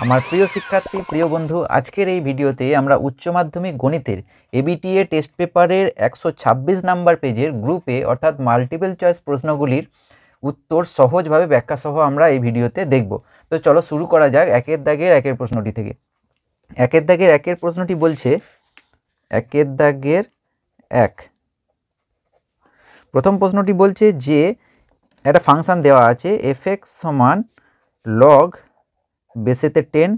আমার প্রিয় শিক্ষার্থী, প্রিয় বন্ধু, আজকের এই ভিডিওতে আমরা উচ্চ মাধ্যমিক গণিতের এবিটিএ টেস্ট পেপারের 126 নাম্বার পেজের গ্রুপে অর্থাৎ মাল্টিপল চয়েস প্রশ্নগুলির উত্তর সহজভাবে ব্যাখ্যা সহ আমরা এই ভিডিওতে দেখব। তো চলো শুরু করা যাক একের দাগের একের প্রশ্নটি থেকে। একের দাগের একের প্রশ্নটি বলছে, একের দাগের এক প্রথম প্রশ্নটি বলছে যে একটা ফাংশন দেওয়া আছে fx সমান লগ বেসেতে 10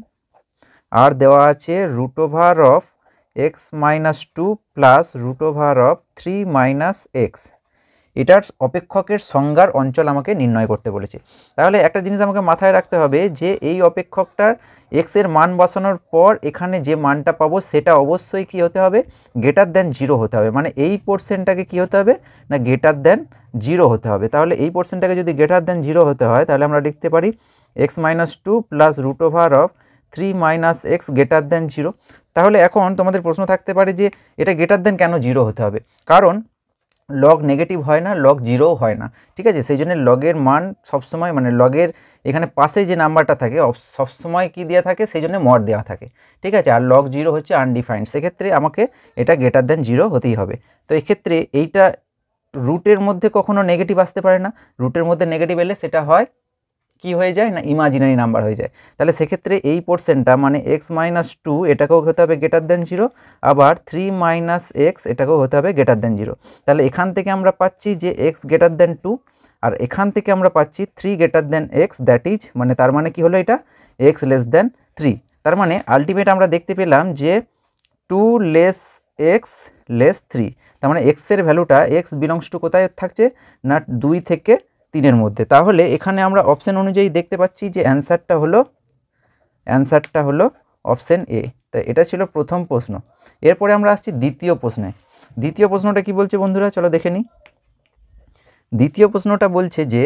আর দেওয়া আছে root over of x minus 2 plus root over of 3 minus x. এটার অপেক্ষকের সংজ্ঞার অঞ্চল আমাকে নির্ণয় করতে বলেছে। তাহলে একটা জিনিস আমাকে মাথায় রাখতে হবে যে এই অপেক্ষকটার এক্সের মান বসানোর পর এখানে যে মানটা পাবো সেটা অবশ্যই কী হতে হবে, গ্রেটার দ্যান 0 হতে হবে। মানে এই পোর্শনটাকে কী হতে হবে না, গ্রেটার দ্যান 0 হতে হবে। তাহলে এই পোর্শনটাকে যদি গ্রেটার দ্যান 0 হতে হয় তাহলে আমরা লিখতে পারি x minus 2 plus root over of 3 minus x greater than 0। তাহলে এখন তোমাদের প্রশ্ন থাকতে পারে যে এটা গ্রেটার দ্যান কেন 0 হতে হবে? কারণ লগ নেগেটিভ হয় না, লগ 0ও হয় না, ঠিক আছে? সেই জন্য লগের মান সবসময় মানে লগের এখানে পাশে যে নাম্বারটা থাকে সবসময় কী দেওয়া থাকে, সেই জন্য মড দেওয়া থাকে, ঠিক আছে? আর লগ 0 হচ্ছে আনডিফাইন্ড, সেক্ষেত্রে আমাকে এটা গ্রেটার দ্যান 0 হতেই হবে। তো এক্ষেত্রে এইটা রুটের মধ্যে কখনো নেগেটিভ আসতে পারে না, রুটের মধ্যে নেগেটিভ এলে সেটা হয় কি হয়ে যায় না, ইমাজিনারি নাম্বার হয়ে যায়। তাহলে সেক্ষেত্রে এই পোর্শনটা মানে এক্স মাইনাস 2 এটাকেও হতে হবে গ্রেটার দ্যান 0, আবার 3 মাইনাস এক্স এটাকেও হতে হবে গ্রেটার দ্যান 0। তাহলে এখান থেকে আমরা পাচ্ছি যে এক্স গ্রেটার দ্যান 2, আর এখান থেকে আমরা পাচ্ছি 3 greater than x, that is মানে তার মানে কি হলো এটা এক্স লেস দ্যান 3। তার মানে আলটিমেট আমরা দেখতে পেলাম যে 2 লেস এক্স লেস 3। তার মানে এক্সের ভ্যালুটা এক্স বিলংস টু কোথায় থাকছে না 2 থেকে 3-এর মধ্যে। তাহলে এখানে আমরা অপশন অনুযায়ী দেখতে পাচ্ছি যে অ্যান্সারটা হলো অপশন এ। তো এটা ছিল প্রথম প্রশ্ন। এরপরে আমরা আসছি দ্বিতীয় প্রশ্নে। দ্বিতীয় প্রশ্নটা কি বলছে বন্ধুরা, চলো দেখে নিই। দ্বিতীয় প্রশ্নটা বলছে যে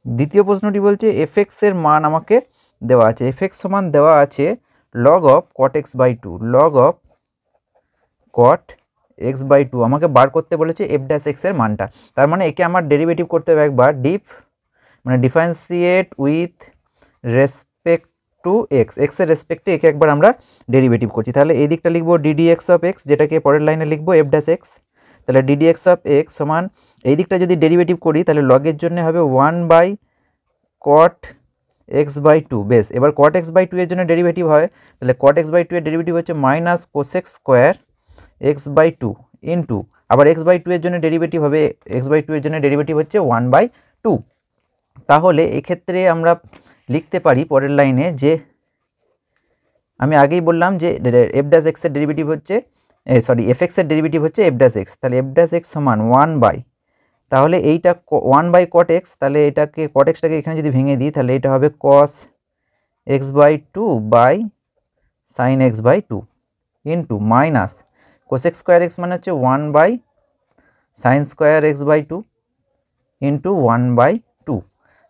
দ্বিতীয় প্রশ্নটি বলছে এফএক্স এর মান আমাকে দেওয়া আছে, এফএক্স সমান দেওয়া আছে log of cot x by 2, log of cot x by 2 আমাকে বার করতে বলেছে এফ ড্যাশ এক্সের মানটা। তার মানে একে আমার ডেরিভেটিভ করতে হবে একবার, মানে differentiate with respect to x, এক্সের রেসপেক্টে একে একবার আমরা ডেরিভেটিভ করছি। তাহলে এই দিকটা লিখবো ডিডি এক্স অফ এক্স, যেটাকে পরের লাইনে লিখবো এফ ড্যাশ এক্স। তাহলে ডিডি এক্স অফ এক্স সমান এই দিকটা যদি ডেরিভেটিভ করি তাহলে লগের জন্য হবে 1 বাই কট এক্স বাই 2। বেশ, এবার কট এক্স বাই 2 এর জন্য ডেরিভেটিভ হয়, তাহলে কট এক্স বাই 2 এর ডেরিভেটিভ হচ্ছে minus cosec square x by 2 into আবার এক্স বাই 2 এর জন্য ডেরিভেটিভ হবে, এক্স বাই 2 এর জন্য ডেরিভেটিভ হচ্ছে 1 বাই 2। তাহলে এক্ষেত্রে আমরা লিখতে পারি পরের লাইনে যে আমি আগেই বললাম যে এফ ড্যাশ এক্সের ডেরিভেটিভ হচ্ছে এফ এক্সের ডেরিভেটিভ হচ্ছে এফ ড্যাশ এক্স। তাহলে এফ ড্যাশ এক্স সমান 1 বাই, তাহলে এইটা 1 বাই কট এক্স, তাহলে এটাকে কট এক্সটাকে এখানে যদি ভেঙে দিই তাহলে এটা হবে cos x by 2 by sine x by 2 into minus cosec square X মানে হচ্ছে 1 by sine square x by 2 into 1 by 2।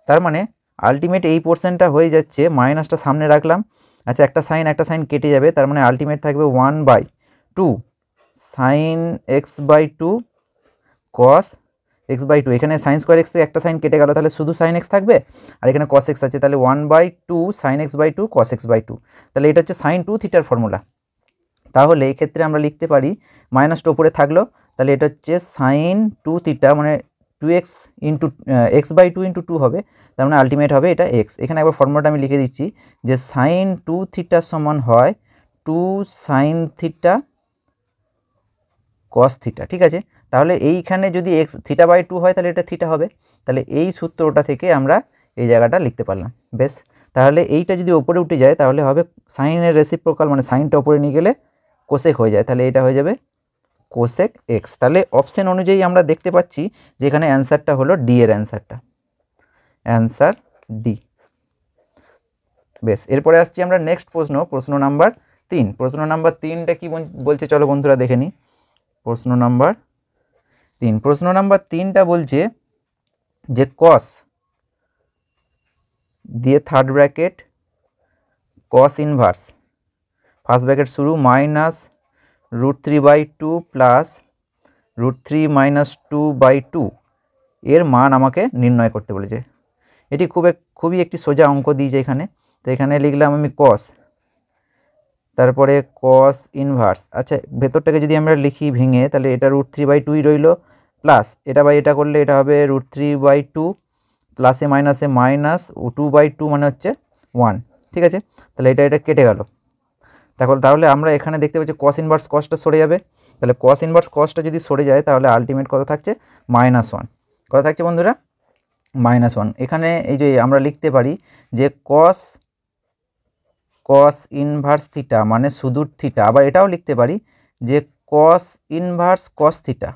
তার মানে আলটিমেট এই পোর্শনটা হয়ে যাচ্ছে, মাইনাসটা সামনে রাখলাম, আচ্ছা একটা সাইন কেটে যাবে, তার মানে আলটিমেট থাকবে 1 by 2 sine x by 2 cos x by 2। এখানে সাইন স্কোয়ার এক্স থেকে একটা সাইন কেটে গেল, তাহলে শুধু সাইন এক্স থাকবে, আর এখানে কস এক্স আছে, তাহলে 1 by 2 sine x by 2 cos x by 2। তাহলে এটা হচ্ছে সাইন 2 থিটার ফর্মুলা। তাহলে এক্ষেত্রে আমরা লিখতে পারি মাইনাসটা উপরে থাকলো, তাহলে এটা হচ্ছে সাইন 2 থিটা মানে 2x into x by 2 into 2 হবে, তার মানে আলটিমেট হবে এটা এক্স। এখানে একবার ফর্মুলাটা আমি লিখে দিচ্ছি যে সাইন 2 থিটা সমান হয় 2 সাইন থিটা কস থিটা, ঠিক আছে? তাহলে এইখানে যদি এক্স থিটা বাই 2 হয় তাহলে এটা থিটা হবে, তাহলে এই সূত্রটা থেকে আমরা এই জায়গাটা লিখতে পারলাম। বেশ, তাহলে এইটা যদি ওপরে উঠে যায় তাহলে হবে সাইনের রেসিপ্রোকাল, মানে সাইনটা ওপরে নিয়ে গেলে কোসেক হয়ে যায়, তাহলে এটা হয়ে যাবে কোসেক এক্স। তাহলে অপশন অনুযায়ী আমরা দেখতে পাচ্ছি যে এখানে অ্যান্সারটা হলো ডি এর অ্যান্সার ডি। বেশ, এরপরে আসছি আমরা নেক্সট প্রশ্ন নাম্বার 3। প্রশ্ন নাম্বার 3টা কি বলছে চলো বন্ধুরা দেখে নিই। প্রশ্ন নাম্বার 3টা বলছে যে কস দিয়ে third bracket cos inverse first bracket শুরু মাইনাস √3/2 প্লাস √3 - 2/2 এর মান আমাকে নির্ণয় করতে বলেছে। এটি খুবই একটি সোজা অঙ্ক দিয়েছে এখানে। তো তো এখানে লিখলাম আমি কস, তারপরে কস ইনভার্স। আচ্ছা ভেতরটাকে যদি আমরা লিখি ভেঙে, তাহলে এটা √3/2ই রইল, প্লাস এটা বাই এটা করলে এটা হবে √3/2 প্লাসে মাইনাসে মাইনাস 2/2 মানে হচ্ছে 1। ঠিক আছে, তাহলে এটা কেটে গেল। তাহলে আমরা এখানে দেখতে পাচ্ছি কস ইনভার্স কসটা সরে যাবে, তাহলে কস ইনভার্স কসটা যদি সরে যায় তাহলে আলটিমেট কত থাকছে -1। কত থাকছে বন্ধুরা -1। এখানে এই যে আমরা লিখতে পারি যে কস ইনভার্স থিটা মানে সুদূর থিটা, আবার এটাও লিখতে পারি যে কস ইনভার্স কস থিটা,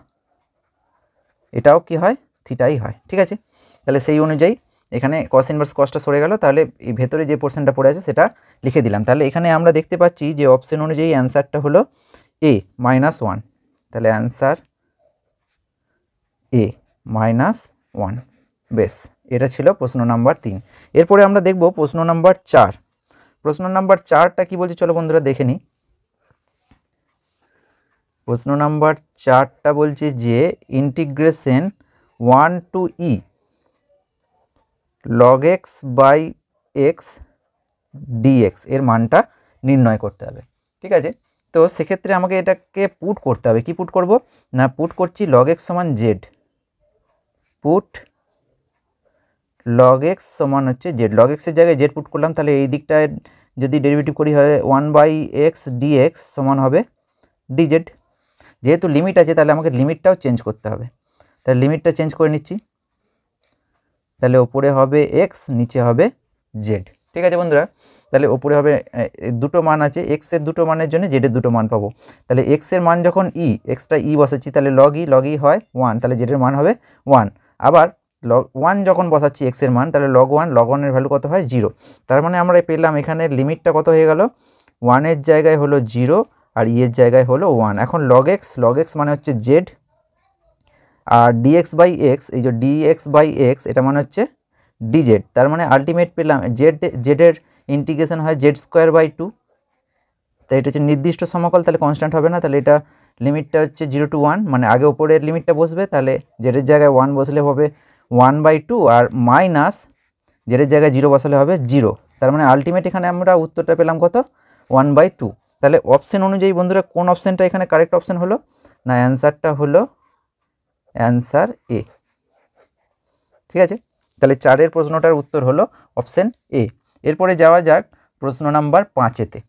এটাও কি হয় থিটাই হয়। ঠিক আছে, তাহলে সেই অনুযায়ী এখানে কস ইনভার্স কসটা সরে গেল, তাহলে এই ভেতরে যে পোর্শনটা পড়ে আছে সেটা লিখে দিলাম। তাহলে এখানে আমরা দেখতে পাচ্ছি যে অপশন অনুযায়ী অ্যান্সারটা হলো A -1, তাহলে অ্যান্সার A -1। বেশ, এটা ছিল প্রশ্ন নাম্বার 3। এরপরে আমরা দেখব প্রশ্ন নাম্বার 4। প্রশ্ন নাম্বার 4টা কি বলছে চলো বন্ধুরা দেখে নিই। প্রশ্ন নাম্বার 4টা বলছে যে integration 1 to e log x by x dx এর মানটা নির্ণয় করতে হবে। ঠিক আছে, তো সেক্ষেত্রে আমাকে এটাকে পুট করতে হবে। কি পুট করব না, পুট করছি log x সমান z, পুট log x সমান হচ্ছে z, log x এর জায়গায় z পুট করলাম, তাহলে এই দিকটায় যদি ডেরিভেটিভ করি হয় 1/x dx সমান হবে dz। যেহেতু লিমিট আছে তাহলে আমাকে লিমিটটাও চেঞ্জ করতে হবে, তাহলে লিমিটটা চেঞ্জ করে নিচ্ছি, তাহলে ওপরে হবে x নিচে হবে z। ঠিক আছে বন্ধুরা, তাহলে ওপরে হবে দুটো মান আছে, x এর দুটো মানের জন্য z এর দুটো মান পাবো। তাহলে x এর মান যখন xটা বসাচ্ছি তাহলে log e হয় 1, তাহলে z এর মান হবে 1। আবার log 1 যখন বসাচ্ছি x এর মান, তাহলে log 1 এর ভ্যালু কত হয় 0। তার মানে আমরা পেলাম এখানে লিমিটটা কত হয়ে গেল, 1 এর জায়গায় হলো 0 আর এর জায়গায় হলো 1। এখন log x মানে হচ্ছে z, আর dx বাই x, এই যে dx বাই x এটা মানে হচ্ছে dz। তার মানে আলটিমেট পেলাম z এর ইন্টিগ্রেশন হয় z²/2, তাই এটা হচ্ছে নির্দিষ্ট সমকল, তাহলে কনস্ট্যান্ট হবে না, তাহলে এটা লিমিটটা হচ্ছে 0 to 1, মানে আগে উপরের লিমিটটা বসবে, তাহলে z এর জায়গায় 1 বসলে হবে 1/2 আর মাইনাস z এর জায়গায় 0 বসালে হবে 0। তার মানে আলটিমেট এখানে আমরা উত্তরটা পেলাম কত 1/2। তাহলে অপশন অনুযায়ী বন্ধুরা কোন অপশনটা এখানে কারেক্ট অপশন হলো না, অ্যান্সারটা হলো অ্যান্সার এ। ঠিক আছে, তাহলে 4-এর প্রশ্নটার উত্তর হলো অপশন এ। এরপরে যাওয়া যাক প্রশ্ন নাম্বার 5-এতে।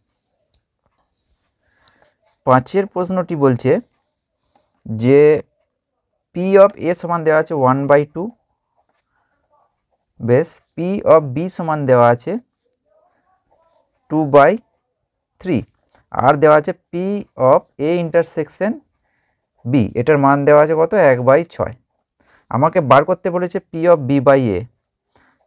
5-এর প্রশ্নটি বলছে যে p অফ a সমান দেওয়া আছে 1/2, বেশ p অফ b সমান দেওয়া আছে 2/3, আর দেওয়া আছে p of a intersection b, এটার মান দেওয়া আছে কত 1/6। আমাকে বার করতে বলেছে p of b by a,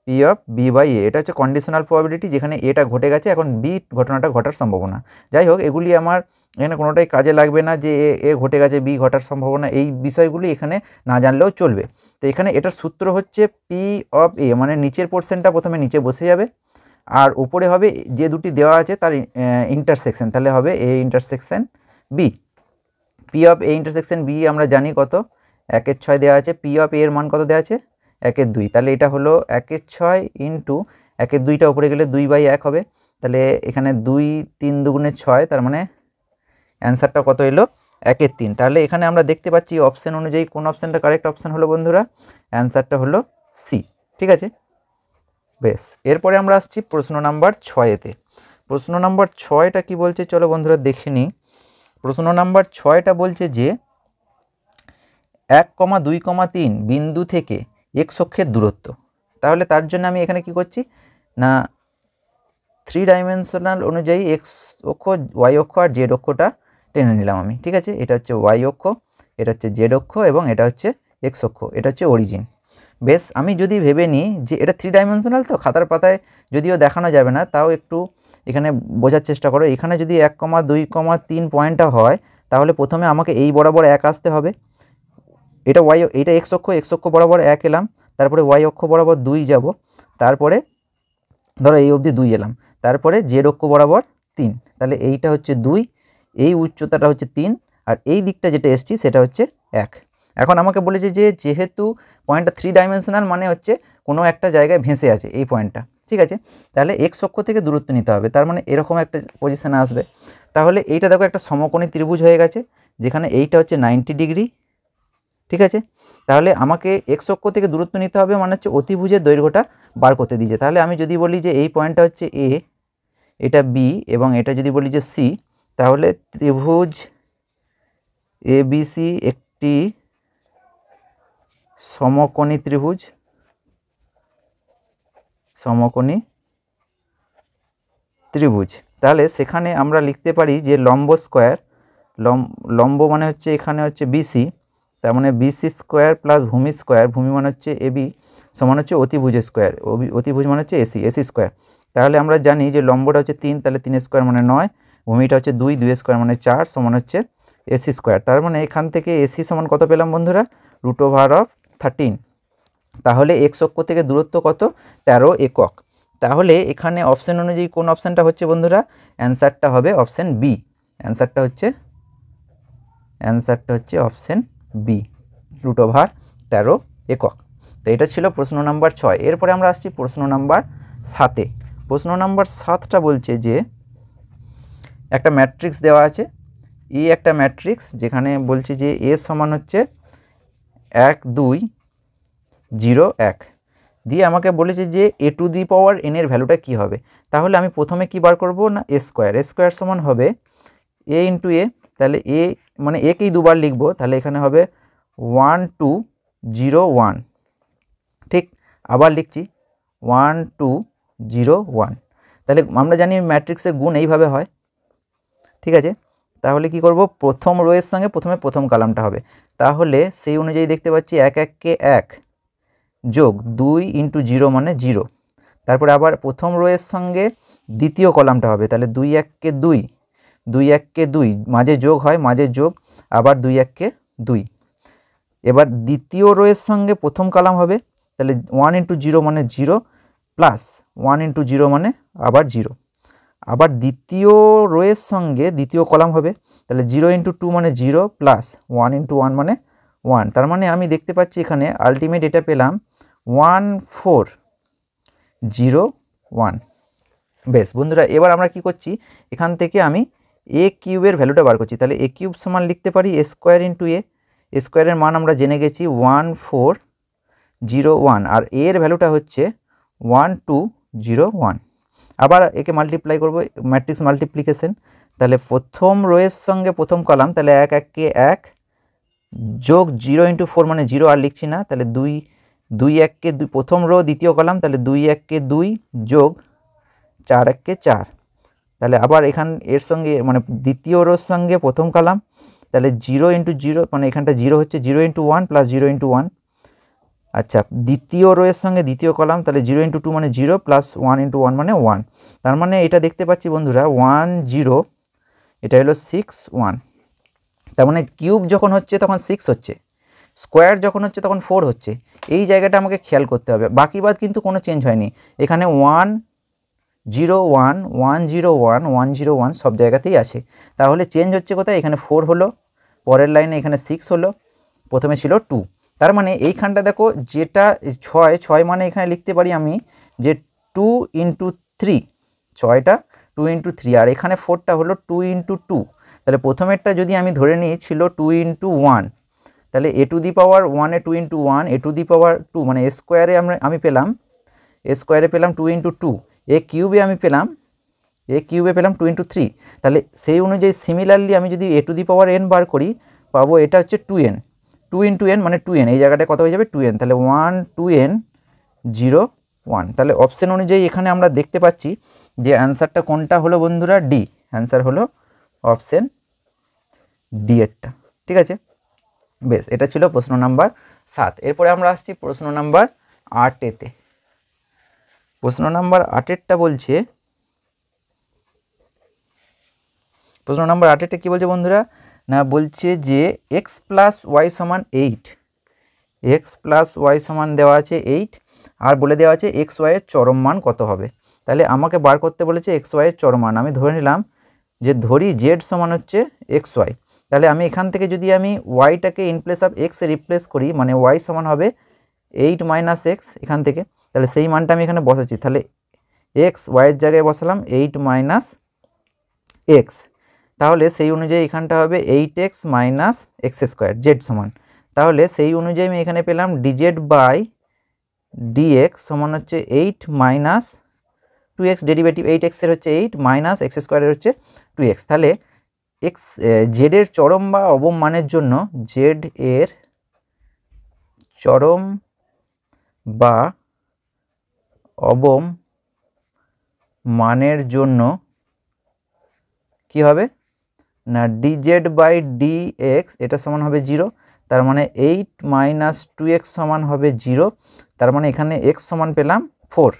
p of b by a, এটা হচ্ছে কন্ডিশনাল প্রবাবিলিটি, যেখানে এটা ঘটে গেছে, এখন b ঘটনাটা ঘটার সম্ভাবনা। যাই হোক, এগুলি আমার এখানে কোনোটাই কাজে লাগবে না যে এ ঘটে গেছে b ঘটার সম্ভাবনা, এই বিষয়গুলি এখানে না জানলেও চলবে। তো এখানে এটার সূত্র হচ্ছে p অফ a, মানে নিচের পোর্শনটা প্রথমে নিচে বসে যাবে, আর উপরে হবে যে দুটি দেওয়া আছে তার ইন্টারসেকশন, তাহলে হবে a intersection b। p of a intersection b আমরা জানি কত 1/6 দেওয়া আছে, p অফ a এর মান কত দেওয়া আছে 1/2, তাহলে এটা হলো 1/6 ইন্টু 1/2টা উপরে গেলে 2/1 হবে, তাহলে এখানে 2 3 দুগুণে 6, তার মানে অ্যান্সারটা কত এলো 1/3। তাহলে এখানে আমরা দেখতে পাচ্ছি অপশন অনুযায়ী কোন অপশনটা কারেক্ট অপশন হলো বন্ধুরা, অ্যান্সারটা হলো সি। ঠিক আছে, বেশ, এরপরে আমরা আসছি প্রশ্ন নাম্বার 6-এতে। প্রশ্ন নাম্বার 6টা কি বলছে চলো বন্ধুরা দেখে নিই। প্রশ্ন নাম্বার 6টা বলছে যে 1,2,3 বিন্দু থেকে x অক্ষের দূরত্ব। তাহলে তার জন্য আমি এখানে কি করছি না 3 ডাইমেনশনাল অনুযায়ী x অক্ষ y অক্ষ আর z অক্ষটা টেনে নিলাম আমি। ঠিক আছে, এটা হচ্ছে y অক্ষ, এটা হচ্ছে z অক্ষ এবং এটা হচ্ছে x অক্ষ, এটা হচ্ছে অরিজিন। বেশ, আমি যদি ভেবে নিই যে এটা 3 ডাইমেনশনাল, তো খাতার পাতায় যদিও দেখানো যাবে না, তাও একটু এখানে বোঝার চেষ্টা করো। এখানে যদি 1,2,3 পয়েন্টটা হয়, তাহলে প্রথমে আমাকে এই বরাবর 1 আসতে হবে, এটা এটা x অক্ষ বরাবর 1 এলাম, তারপরে y অক্ষ বরাবর 2 যাব, তারপরে ধরো এই অবধি 2 এলাম, তারপরে z অক্ষ বরাবর 3, তাহলে এইটা হচ্ছে 2, এই উচ্চতাটা হচ্ছে 3, আর এই দিকটা যেটা এসছি সেটা হচ্ছে 1। এখন আমাকে বলেছে যে যেহেতু পয়েন্টটা 3 ডাইমেনশনাল, মানে হচ্ছে কোনো একটা জায়গায় ভেসে আছে এই পয়েন্টটা, ঠিক আছে, তাহলে এক্স অক্ষ থেকে দূরত্ব নিতে হবে, তার মানে এরকম একটা পজিশানে আসবে। তাহলে এইটা দেখো একটা সমকোণী ত্রিভুজ হয়ে গেছে, যেখানে এইটা হচ্ছে 90 ডিগ্রি, ঠিক আছে। তাহলে আমাকে এক্স অক্ষ থেকে দূরত্ব নিতে হবে, মানে হচ্ছে অতিভুজের দৈর্ঘ্যটা বার করতে দিয়েছে। তাহলে আমি যদি বলি যে এই পয়েন্টটা হচ্ছে এ, এটা বি, এবং এটা যদি বলি যে সি, তাহলে ত্রিভুজ এবিসি একটি সমকোণী ত্রিভুজ, সমকোণী ত্রিভুজ। তাহলে সেখানে আমরা লিখতে পারি যে লম্ব স্কোয়ার, লম্ব মানে হচ্ছে এখানে হচ্ছে বিসি, তার মানে বিসি স্কোয়ার প্লাস ভূমি স্কোয়ার, ভূমি মানে হচ্ছে এবি, সমান হচ্ছে অতিভুজ স্কোয়ার, অতিভুজ মানে হচ্ছে এসি, এসি স্কোয়ার। তাহলে আমরা জানি যে লম্বটা হচ্ছে 3, তাহলে 3 স্কোয়ার মানে 9, ভূমিটা হচ্ছে 2, 2 স্কোয়ার মানে 4, সমান হচ্ছে এসি স্কোয়ার। তার মানে এখান থেকে এসি সমান কত পেলাম বন্ধুরা? √13। তাহলে এক্স অক্ষ থেকে দূরত্ব কত? 13 একক। তাহলে এখানে অপশন অনুযায়ী কোন অপশানটা হচ্ছে বন্ধুরা? অ্যান্সারটা হবে অপশান বি। অ্যান্সারটা হচ্ছে অপশান বি, √13 একক। তো এটা ছিল প্রশ্ন নাম্বার 6। এরপরে আমরা আসছি প্রশ্ন নাম্বার 7-এ। প্রশ্ন নাম্বার 7টা বলছে যে একটা ম্যাট্রিক্স দেওয়া আছে, একটা ম্যাট্রিক্স, যেখানে বলছে যে এ সমান হচ্ছে 1 2 0 1, দিয়ে আমাকে বলেছে যে a⁴n এর ভ্যালুটা কি হবে। তাহলে আমি প্রথমে কি বার করব না, এ স্কোয়ার সমান হবে a × a, তাহলে a মানে একেই দুবার লিখব, তাহলে এখানে হবে 1 2 0 1, ঠিক। আবার লিখছি 1 2 0 1। তাহলে আমরা জানি ম্যাট্রিক্সের গুণ এইভাবে হয়, ঠিক আছে। তাহলে কি করব, প্রথম রো এর সঙ্গে প্রথমে প্রথম কলামটা হবে, তাহলে সেই অনুযায়ী দেখতে পাচ্ছি 1 1 কে 1 যোগ 2 × 0 মানে 0। তারপরে আবার প্রথম রো এর সঙ্গে দ্বিতীয় কলামটা হবে, তাহলে 2 1 কে 2, 2 1 কে 2, মাঝে যোগ হয়, মাঝে যোগ, আবার 2 1 কে 2। এবার দ্বিতীয় রো এর সঙ্গে প্রথম কলাম হবে, তাহলে 1 × 0 মানে 0, প্লাস 1 × 0 মানে আবার 0। আবার দ্বিতীয় রো এর সঙ্গে দ্বিতীয় কলাম হবে, তাহলে 0 × 2 মানে 0, প্লাস 1 × 1 মানে 1। তার মানে আমি দেখতে পাচ্ছি এখানে আলটিমেট এটা পেলাম 1 4 0 1। বেশ বন্ধুরা, এবার আমরা কি করছি, এখান থেকে আমি a³ ভ্যালুটা বার করছি। তাহলে a³ সমান লিখতে পারি a² × a, স্কোয়ারের মান আমরা জেনে গেছি 1 4 0 1, আর a এর ভ্যালুটা হচ্ছে 1 2 0 1। আবার একে মাল্টিপ্লাই করব, ম্যাট্রিক্স মাল্টিপ্লিকেশন। তাহলে প্রথম রো এর সঙ্গে প্রথম কলাম, তাহলে 1 1 কে 1 যোগ 0 × 4 মানে 0, আর লিখছি না, তাহলে 2 2 1 কে 2, প্রথম রো দ্বিতীয় কলাম, তাহলে 2 1 কে 2 যোগ 4 1 কে 4। তাহলে আবার এখান এর সঙ্গে মানে দ্বিতীয় রোর সঙ্গে প্রথম কলাম, তাহলে 0 × 0 মানে এখানটা 0 হচ্ছে 0 × 1 প্লাস 0 × 1। আচ্ছা, দ্বিতীয় রো এর সঙ্গে দ্বিতীয় কলাম, তাহলে 0 × 2 মানে 0, প্লাস 1 × 1 মানে 1। তার মানে এটা দেখতে পাচ্ছি বন্ধুরা 1 0, এটা হলো 6 1। তার মানে কিউব যখন হচ্ছে তখন 6 হচ্ছে, স্কোয়ার যখন হচ্ছে তখন 4 হচ্ছে। এই জায়গাটা আমাকে খেয়াল করতে হবে, বাকি বাদ কিন্তু কোনো চেঞ্জ হয়নি। এখানে 1 0 1 1 0 1 1 0 1 সব জায়গাতেই আছে। তাহলে চেঞ্জ হচ্ছে কোথায়, এখানে 4 হলো, পরের লাইনে এখানে 6 হলো, প্রথমে ছিল 2। তার মানে এইখানটা দেখো যেটা 6 মানে এখানে লিখতে পারি আমি যে 2 × 3, 6টা 2 × 3, আর এখানে 4টা হলো 2 × 2। তাহলে প্রথমেরটা যদি আমি ধরে নিই ছিল 2 × 1, তাহলে a⁴1 এ 2 × 1, a⁴2 মানে স্কোয়ারে আমি পেলাম, স্কোয়ারে পেলাম 2 × 2, a³ আমি পেলাম, a³ পেলাম 2 × 3। তাহলে সেই অনুযায়ী সিমিলারলি আমি যদি a⁴n বার করি, পাবো এটা হচ্ছে 2n, 2 × n মানে 2n, এই জায়গাটা কত হয়ে যাবে 2n, তাহলে 1 2n 0 1। তাহলে অপশন অনুযায়ী এখানে আমরা দেখতে পাচ্ছি যে অ্যান্সারটা কোনটা হলো বন্ধুরা, ডি। অ্যান্সার হলো অপশন ডি এরটা, ঠিক আছে। বেশ, এটা ছিল প্রশ্ন নাম্বার 7। এরপরে আমরা আসছি প্রশ্ন নাম্বার 8-এতে। প্রশ্ন নাম্বার 8-এরটা বলছে, প্রশ্ন নাম্বার 8-এরটা কী বলছে বন্ধুরা, না বলছে যে x + y = 8, x + y সমান দেওয়া আছে 8, আর বলে দেওয়া আছে xy এর চরম মান কত হবে। তাহলে আমাকে বার করতে বলেছে xy এর চরম মান। আমি ধরে নিলাম যে ধরি z সমান হচ্ছে xy, তাহলে আমি এখান থেকে যদি আমি yটাকে ইন প্লেস অফ x এ রিপ্লেস করি, মানে y সমান হবে 8 - x এখান থেকে, তাহলে সেই মানটা আমি এখানে বসাচ্ছি। তাহলে এক্স ওয়াইয়ের জায়গায় বসালাম 8 মাইনাস এক্স, তাহলে সেই অনুযায়ী এখানটা হবে 8x minus x square Z সমান, তাহলে সেই অনুযায়ী আমি এখানে পেলাম ডিজেড বাই ডিএক্স সমান হচ্ছে 8 মাইনাস 2x, ডেরিভেটিভ 8x এর হচ্ছে 8 মাইনাস এক্স স্কোয়ারের হচ্ছে 2x। তাহলে এক্স জেডের চরম বা অবম মানের জন্য, জেড এর চরম বা অবম মানের জন্য কি হবে না ডিজেড বাই ডিএক্স এটা সমান হবে 0, তার মানে 8 মাইনাস 2x সমান হবে 0, তার মানে এখানে x সমান পেলাম 4।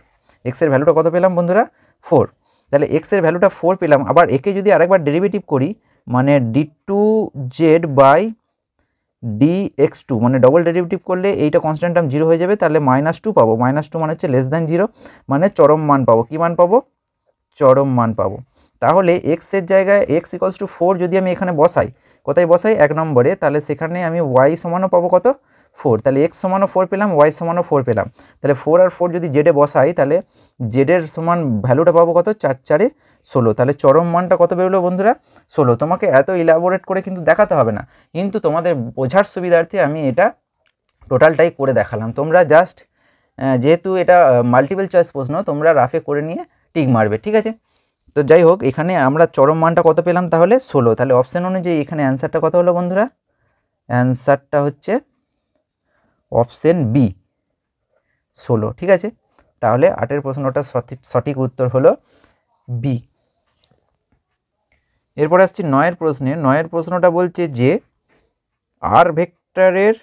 x এর ভ্যালুটা কত পেলাম বন্ধুরা 4, তাহলে x এর ভ্যালুটা 4 পেলাম। আবার একে যদি আরেকবার ডেরিভেটিভ করি মানে d2z বাই dx2 মানে ডবল ডেরিভেটিভ করলে এইটা কনস্ট্যান্ট টার্ম 0 হয়ে যাবে, তাহলে -2 পাবো। -2 মানে হচ্ছে লেস দ্যান 0, মানে চরম মান পাবো। কি মান পাবো? চরম মান পাবো। তাহলে x এর জায়গায় x = 4 যদি আমি এখানে বসাই, কোথায় বসাই 1 নম্বরে, তাহলে সেখানে আমি y সমানও পাবো কত 4, তাহলে x সমানও 4 পেলাম, y সমানও 4 পেলাম। তাহলে 4 আর 4 যদি জেডে বসাই তাহলে জেডের সমান ভ্যালুটা পাবো কত 4 4 16, তাহলে চরম মানটা কত বেরোলো বন্ধুরা 16। তোমাকে এত ইলাবোরেট করে কিন্তু দেখাতে হবে না, কিন্তু তোমাদের বোঝার সুবিধার্থে আমি এটা টোটালটাই করে দেখালাম। তোমরা জাস্ট যেহেতু এটা মাল্টিপল চয়েস প্রশ্ন, তোমরা রাফে করে নিয়ে টিক মারবে, ঠিক আছে। তো যাই হোক, এখানে আমরা চরম মানটা কত পেলাম তাহলে 16, তাহলে অপশান অনুযায়ী এখানে অ্যান্সারটা কত হলো বন্ধুরা? অ্যান্সারটা হচ্ছে অপশান বি 16, ঠিক আছে। তাহলে 8 প্রশ্নটা সঠিক উত্তর হলো বি। এরপর আসছি 9 প্রশ্নে। 9 প্রশ্নটা বলছে যে আর ভেক্টরের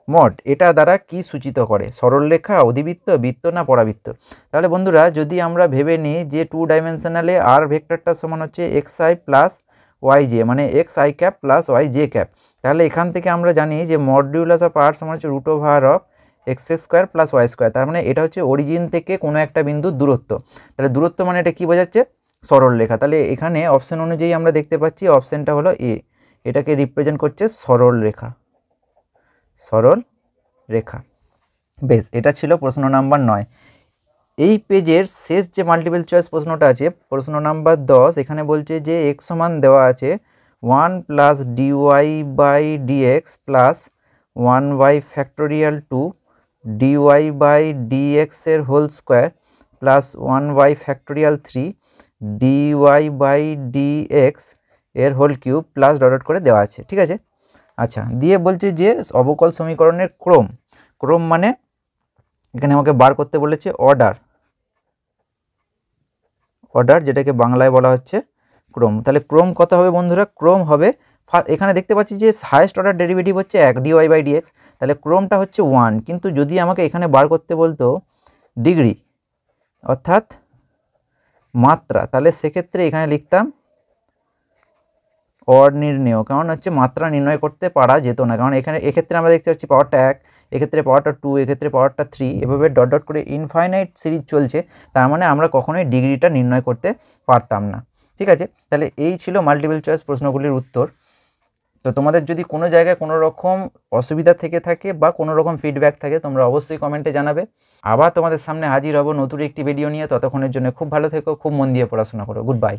মড এটা দ্বারা কি সূচিত করে? সরলরেখা, অধিবৃত্ত, বৃত্ত না পরাবৃত্ত? তাহলে বন্ধুরা যদি আমরা ভেবে নিই যে 2 ডাইমেনশনালে আর ভেক্টরটা সমান হচ্ছে xi প্লাস yj, মানে xi cap plus yj cap, তাহলে এখান থেকে আমরা জানি যে মডুলাস অফ আর সমান হচ্ছে √x² প্লাস y², তার মানে এটা হচ্ছে অরিজিন থেকে কোনো একটা বিন্দুর দূরত্ব। তাহলে দূরত্ব মানে এটা কি বোঝাচ্ছে? সরলরেখা। তাহলে এখানে অপশন অনুযায়ী আমরা দেখতে পাচ্ছি অপশনটা হলো এ, এটাকে রিপ্রেজেন্ট করছে সরলরেখা, সরল রেখা। বেশ, এটা ছিল প্রশ্ন নাম্বার 9। এই পেজের শেষ যে মাল্টিপল চয়েস প্রশ্নটা আছে, প্রশ্ন নাম্বার 10, এখানে বলছে যে x সমান দেওয়া আছে 1 plus DY by DX plus 1y factorial 2 DY by DX এর whole square plus 1y factorial 3 DY by DX এর হোল কিউব প্লাস ডট করে দেওয়া আছে, ঠিক আছে। আচ্ছা, দিয়ে বলছে যে অবকল সমীকরণের ক্রম, ক্রম মানে এখানে আমাকে বার করতে বলেছে অর্ডার, অর্ডার যেটাকে বাংলায় বলা হচ্ছে ক্রম। তাহলে ক্রম কত হবে বন্ধুরা? ক্রম হবে, এখানে দেখতে পাচ্ছি যে হাইয়েস্ট অর্ডার ডেরিভেটিভ হচ্ছে 1 ডিওয়াই বাই ডিএক্স, তাহলে ক্রমটা হচ্ছে 1, কিন্তু যদি আমাকে এখানে বার করতে বলতো ডিগ্রি অর্থাৎ মাত্রা, তাহলে সেক্ষেত্রে এখানে লিখতাম অড নির্ণয়, কারণ হচ্ছে মাত্রা নির্ণয় করতে পারা যেত না, কারণ এক্ষেত্রে আমরা দেখতে পাচ্ছি পাওয়ারটা 1, এক্ষেত্রে পাওয়ারটা 2, এক্ষেত্রে পাওয়ারটা 3, এভাবে ডট ডট করে ইনফাইনাইট সিরিজ চলছে, তার মানে আমরা কখনোই ডিগ্রিটা নির্ণয় করতে পারতাম না, ঠিক আছে। তাহলে এই ছিল মাল্টিপল চয়েস প্রশ্নগুলির উত্তর। তো তোমাদের যদি কোনো জায়গায় কোনো রকম অসুবিধা থেকে থাকে বা কোনো রকম ফিডব্যাক থাকে, তোমরা অবশ্যই কমেন্টে জানাবে। আবার তোমাদের সামনে হাজির হব নতুন একটি ভিডিও নিয়ে, ততক্ষণের জন্য খুব ভালো থেকো, খুব মন দিয়ে পড়াশোনা করো। Good bye.